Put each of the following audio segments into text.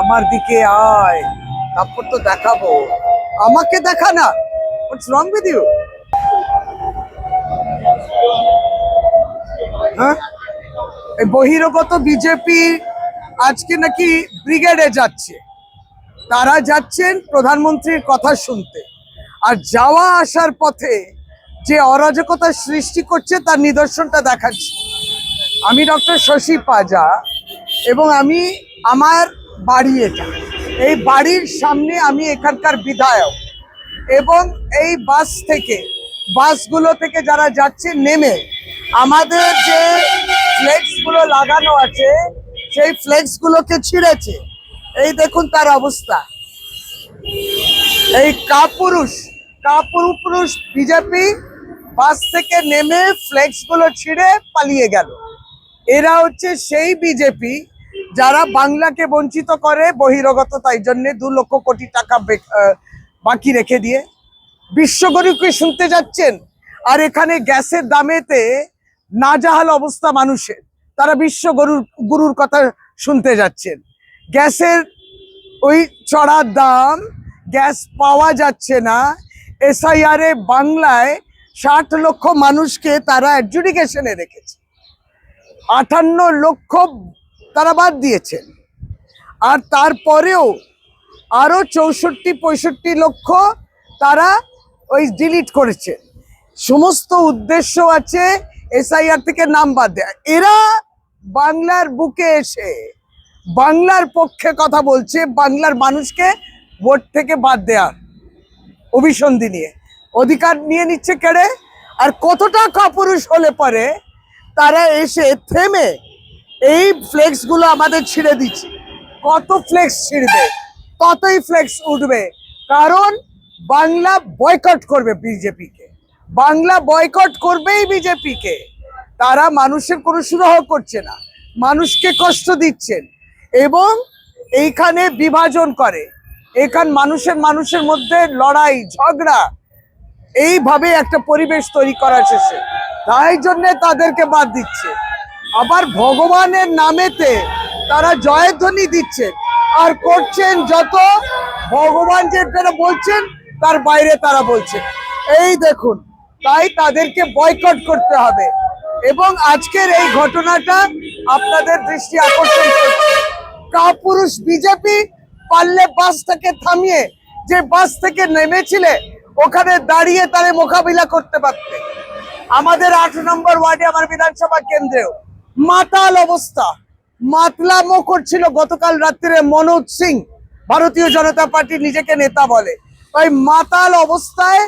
আমার দিকে আয়, তারপর তো দেখাবো। আমাকে দেখা না। হোয়াটস রং উইথ ইউ? হ্যাঁ, এই বহিরাগত বিজেপি আজকে নাকি ব্রিগেডে যাচ্ছে। তারা যাচ্ছেন প্রধানমন্ত্রীর কথা শুনতে, আর যাওয়া আসার পথে যে অরাজকতা সৃষ্টি করছে তার নিদর্শনটা দেখাচ্ছি। আমি ডক্টর শশী পাজা, এবং আমি আমার বাড়ি এটা, এই বাড়ির সামনে আমি এখানকার বিধায়ক। এবং এই বাসগুলো থেকে যারা যাচ্ছে নেমে আমাদের যে ফ্লেক্সগুলো লাগানো আছে সেই ফ্লেক্সগুলোকে ছিঁড়েছে। এই দেখুন তার অবস্থা। এই কাপুরুষ বিজেপি বাস থেকে নেমে ফ্লেক্সগুলো ছিঁড়ে পালিয়ে গেল। এরা হচ্ছে সেই বিজেপি যারা বাংলাকে বঞ্চিত করে বহিরাগততার জন্য 2 লক্ষ কোটি টাকা বাকি রেখে দিয়ে। বিশ্বগুরুকে শুনতে যাচ্ছেন, আর এখানে গ্যাসের দামেতে নাজাহাল অবস্থা মানুষের। তারা গুরুর কথা শুনতে যাচ্ছেন। গ্যাসের ওই চড়া দাম, গ্যাস পাওয়া যাচ্ছে না। SIR এ বাংলায় 60 লক্ষ মানুষকে তারা অ্যাডজুডিকেশনে রেখেছে, 58 লক্ষ তারা বাদ দিয়েছেন। আর তারপরেও আরো 64-65 লক্ষ তারা ওই ডিলিট করেছে। সমস্ত উদ্দেশ্য আছে SIR থেকে নাম বাদ দেয়া। এরা বাংলার বুকে এসে বাংলার পক্ষে কথা বলছে, বাংলার মানুষকে ভোট থেকে বাদ দেওয়ার অভিসন্ধি নিয়ে অধিকার নিয়ে নিচ্ছে কেড়ে। আর কতটা কাপুরুষ হলে পরে তারা এসে থেমে এই ফ্লেক্সগুলো আমাদের ছিঁড়ে দিচ্ছে। কত ফ্লেক্স ছিঁড়বে, ততই ফ্লেক্স উঠবে। কারণ বাংলা বয়কট করবে বিজেপিকে, বাংলা বয়কট করবেই বিজেপিকে। তারা মানুষের কোনো সুরাহ করছে না, মানুষকে কষ্ট দিচ্ছেন এবং এইখানে বিভাজন করে। এখান মানুষের মধ্যে লড়াই ঝগড়া, এইভাবে একটা পরিবেশ তৈরি করা শেষে, তাই জন্যে তাদেরকে বাদ দিচ্ছে। আবার ভগবানের নামেতে তারা জয়ধ্বনি দিচ্ছেন আর করছেন যত ভগবান যেটা বলছেন তার বাইরে তারা বলছেন। এই দেখুন, তাই তাদেরকে বয়কট করতে হবে। এবং আজকের এই ঘটনাটা আপনাদের দৃষ্টি আকর্ষণ করছে। কাপুরুষ বিজেপি পারলে বাসটাকে থামিয়ে, যে বাস থেকে নেমেছিলে ওখানে দাঁড়িয়ে তারে মোকাবিলা করতে পারতে। আমাদের 8 নম্বর ওয়ার্ডে আমার বিধানসভা কেন্দ্রেও মাতাল অবস্থা, মাতলামো করছিল গতকাল রাত্রে মনোজ সিং, ভারতীয় জনতা পার্টি নিজেকে নেতা বলে। ওই মাতাল অবস্থায়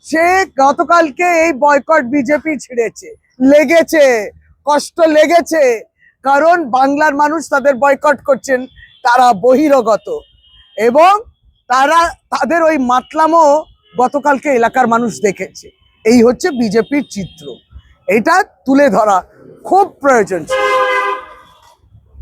সে গতকালকে এই বয়কট বিজেপি ছিঁড়েছে। লেগেছে, কষ্ট লেগেছে, কারণ বাংলার মানুষ তাদের বয়কট করছেন, তারা বহিরাগত। এবং তাদের ওই মাতলামো গতকালকে এলাকার মানুষ দেখেছে। এই হচ্ছে বিজেপির চিত্র, এটা তুলে ধরা খুব প্রয়োজন ছিল।